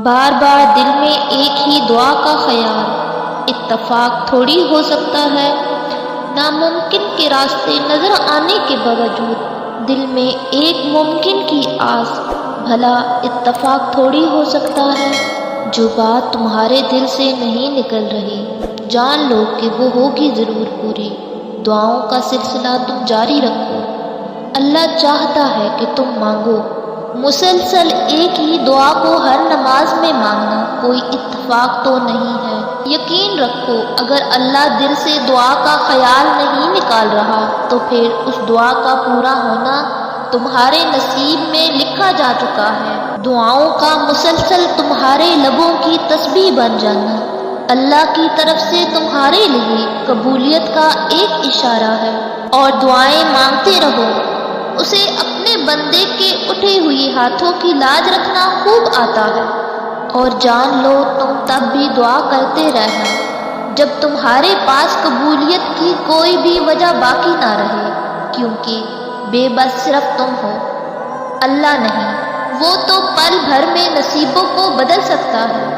بار بار دل میں ایک ہی دعا کا خیال اتفاق تھوڑی ہو سکتا ہے۔ ناممکن کے راستے نظر آنے کے باوجود دل میں ایک ممکن کی آس، بھلا اتفاق تھوڑی ہو سکتا ہے۔ جو بات تمہارے دل سے نہیں نکل رہی، جان لو کہ وہ ہوگی ضرور پوری۔ دعاؤں کا سلسلہ تم جاری رکھو، اللہ چاہتا ہے کہ تم مانگو۔ مسلسل ایک ہی دعا کو ہر نماز میں مانگنا کوئی اتفاق تو نہیں ہے۔ یقین رکھو اگر اللہ دل سے دعا کا خیال نہیں نکال رہا تو پھر اس دعا کا پورا ہونا تمہارے نصیب میں لکھا جا چکا ہے۔ دعاؤں کا مسلسل تمہارے لبوں کی تسبیح بن جانا اللہ کی طرف سے تمہارے لیے قبولیت کا ایک اشارہ ہے۔ اور دعائیں مانگتے رہو، اسے اپنے بندے کے اٹھے ہوئے ہاتھوں کی لاج رکھنا خوب آتا ہے۔ اور جان لو تم تب بھی دعا کرتے رہنا جب تمہارے پاس قبولیت کی کوئی بھی وجہ باقی نہ رہے، کیونکہ بے بس صرف تم ہو، اللہ نہیں۔ وہ تو پل بھر میں نصیبوں کو بدل سکتا ہے۔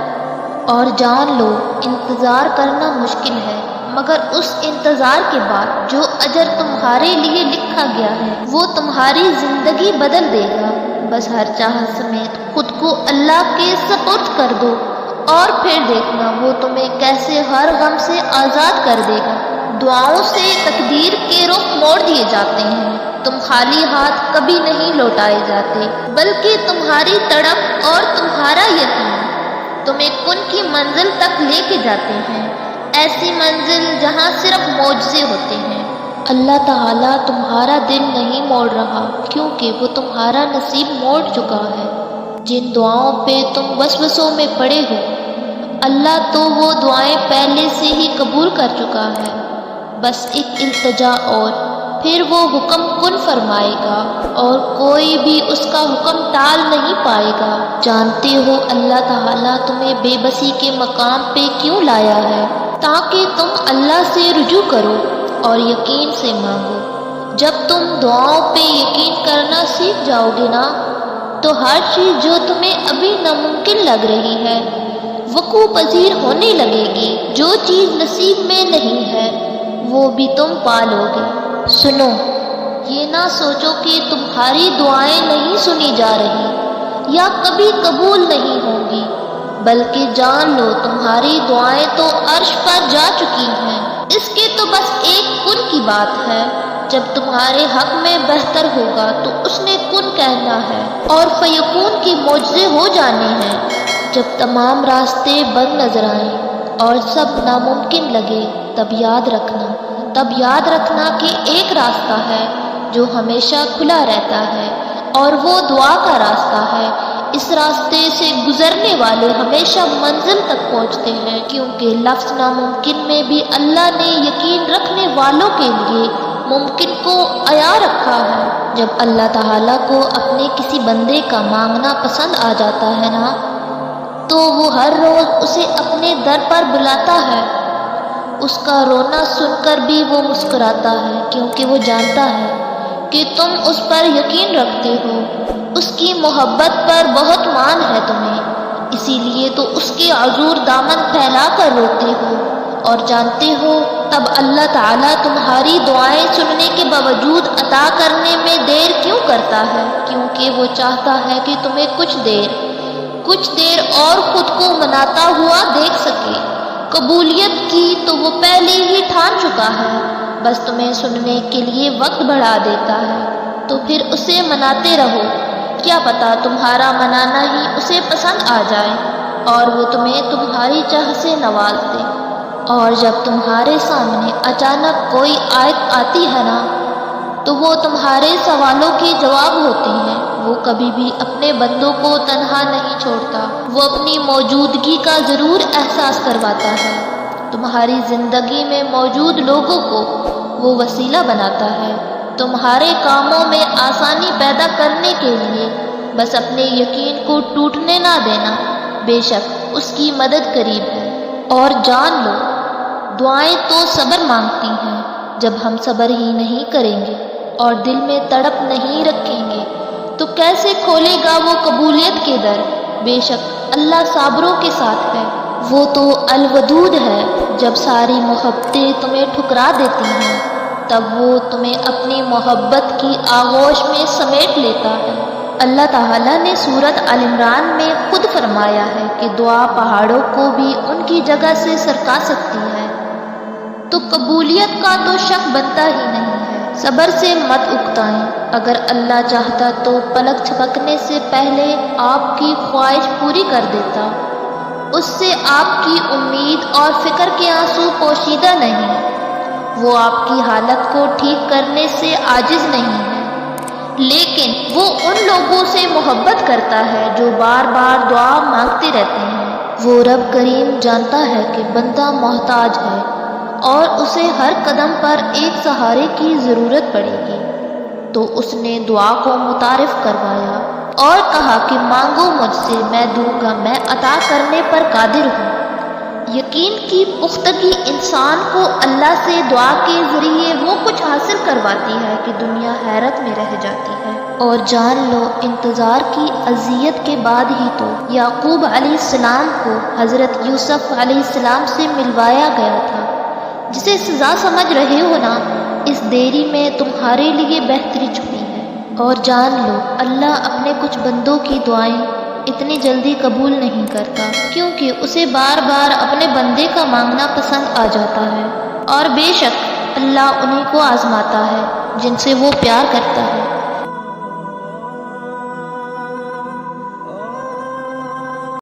اور جان لو انتظار کرنا مشکل ہے، مگر اس انتظار کے بعد جو اجر تمہارے لیے لکھا گیا ہے وہ تمہاری زندگی بدل دے گا۔ بس ہر چاہت سمیت خود کو اللہ کے سپرد کر دو اور پھر دیکھنا وہ تمہیں کیسے ہر غم سے آزاد کر دے گا۔ دعاؤں سے تقدیر کے رخ موڑ دیے جاتے ہیں، تم خالی ہاتھ کبھی نہیں لوٹائے جاتے، بلکہ تمہاری تڑپ اور تمہارا یقین تمہیں کن کی منزل تک لے کے جاتے ہیں، ایسی منزل جہاں صرف معجزے ہوتے ہیں۔ اللہ تعالیٰ تمہارا دل نہیں موڑ رہا کیونکہ وہ تمہارا نصیب موڑ چکا ہے۔ جن دعاؤں پہ تم وسوسوں میں پڑے ہو، اللہ تو وہ دعائیں پہلے سے ہی قبول کر چکا ہے۔ بس ایک التجا اور پھر وہ حکم کن فرمائے گا اور کوئی بھی اس کا حکم ٹال نہیں پائے گا۔ جانتے ہو اللہ تعالیٰ تمہیں بے بسی کے مقام پہ کیوں لایا ہے؟ تاکہ تم اللہ سے رجوع کرو اور یقین سے مانگو۔ جب تم دعاؤں پہ یقین کرنا سیکھ جاؤ گے نا تو ہر چیز جو تمہیں ابھی ناممکن لگ رہی ہے وقوع پذیر ہونے لگے گی۔ جو چیز نصیب میں نہیں ہے وہ بھی تم پا لو گے۔ سنو، یہ نہ سوچو کہ تمہاری دعائیں نہیں سنی جا رہی یا کبھی قبول نہیں ہوں گی، بلکہ جان لو تمہاری دعائیں تو عرش پر جا چکی ہیں۔ اس کے تو بس ایک کن کی بات ہے، جب تمہارے حق میں بہتر ہوگا تو اس نے کن کہنا ہے اور فیکون کی معجزے ہو جانے ہیں۔ جب تمام راستے بند نظر آئیں اور سب ناممکن لگے تب یاد رکھنا کہ ایک راستہ ہے جو ہمیشہ کھلا رہتا ہے اور وہ دعا کا راستہ ہے۔ اس راستے سے گزرنے والے ہمیشہ منزل تک پہنچتے ہیں، کیونکہ لفظ ناممکن میں بھی اللہ نے یقین رکھنے والوں کے لیے ممکن کو عیاں رکھا ہے۔ جب اللہ تعالیٰ کو اپنے کسی بندے کا مانگنا پسند آ جاتا ہے نا تو وہ ہر روز اسے اپنے در پر بلاتا ہے۔ اس کا رونا سن کر بھی وہ مسکراتا ہے، کیونکہ وہ جانتا ہے کہ تم اس پر یقین رکھتے ہو، اس کی محبت پر بہت مان ہے تمہیں، اسی لیے تو اس کے عذور دامن پھیلا کر روتے ہو اور جانتے ہو تب اللہ تعالیٰ تمہاری دعائیں سننے کے باوجود عطا کرنے میں دیر کیوں کرتا ہے، کیونکہ وہ چاہتا ہے کہ تمہیں کچھ دیر اور خود کو مناتا ہوا دیکھ سکے۔ قبولیت کی تو وہ پہلے ہی ٹھان چکا ہے، بس تمہیں سننے کے لیے وقت بڑھا دیتا ہے، تو پھر اسے مناتے رہو، کیا پتا تمہارا منانا ہی اسے پسند آ جائے اور وہ تمہیں تمہاری چاہ سے نواز دے۔ اور جب تمہارے سامنے اچانک کوئی آیت آتی ہے نا تو وہ تمہارے سوالوں کے جواب ہوتے ہیں۔ وہ کبھی بھی اپنے بندوں کو تنہا نہیں چھوڑتا، وہ اپنی موجودگی کا ضرور احساس کرواتا ہے۔ تمہاری زندگی میں موجود لوگوں کو وہ وسیلہ بناتا ہے تمہارے کاموں میں آسانی پیدا کرنے کے لیے۔ بس اپنے یقین کو ٹوٹنے نہ دینا، بے شک اس کی مدد قریب ہے۔ اور جان لو دعائیں تو صبر مانگتی ہیں، جب ہم صبر ہی نہیں کریں گے اور دل میں تڑپ نہیں رکھیں گے تو کیسے کھولے گا وہ قبولیت کے در؟ بے شک اللہ صابروں کے ساتھ ہے۔ وہ تو الودود ہے، جب ساری محبتیں تمہیں ٹھکرا دیتی ہیں تب وہ تمہیں اپنی محبت کی آغوش میں سمیٹ لیتا ہے۔ اللہ تعالیٰ نے سورۃ آل عمران میں خود فرمایا ہے کہ دعا پہاڑوں کو بھی ان کی جگہ سے سرکا سکتی ہے، تو قبولیت کا تو شک بنتا ہی نہیں ہے۔ صبر سے مت اکتائیں، اگر اللہ چاہتا تو پلک جھپکنے سے پہلے آپ کی خواہش پوری کر دیتا۔ اس سے آپ کی امید اور فکر کے آنسو پوشیدہ نہیں، وہ آپ کی حالت کو ٹھیک کرنے سے عاجز نہیں ہے، لیکن وہ ان لوگوں سے محبت کرتا ہے جو بار بار دعا مانگتے رہتے ہیں۔ وہ رب کریم جانتا ہے کہ بندہ محتاج ہے اور اسے ہر قدم پر ایک سہارے کی ضرورت پڑے گی، تو اس نے دعا کو متعارف کروایا اور کہا کہ مانگو مجھ سے، میں دوں گا، میں عطا کرنے پر قادر ہوں۔ یقین کی پختگی انسان کو اللہ سے دعا کے ذریعے وہ کچھ حاصل کرواتی ہے کہ دنیا حیرت میں رہ جاتی ہے۔ اور جان لو انتظار کی اذیت کے بعد ہی تو یعقوب علیہ السلام کو حضرت یوسف علیہ السلام سے ملوایا گیا تھا، جسے سزا سمجھ رہے ہو نا، اس دیری میں تمہارے لیے بہتری چھپی ہے۔ اور جان لو اللہ اپنے کچھ بندوں کی دعائیں اتنی جلدی قبول نہیں کرتا، کیونکہ اسے بار بار اپنے بندے کا مانگنا پسند آ جاتا ہے، اور بے شک اللہ انہی کو آزماتا ہے جن سے وہ پیار کرتا ہے۔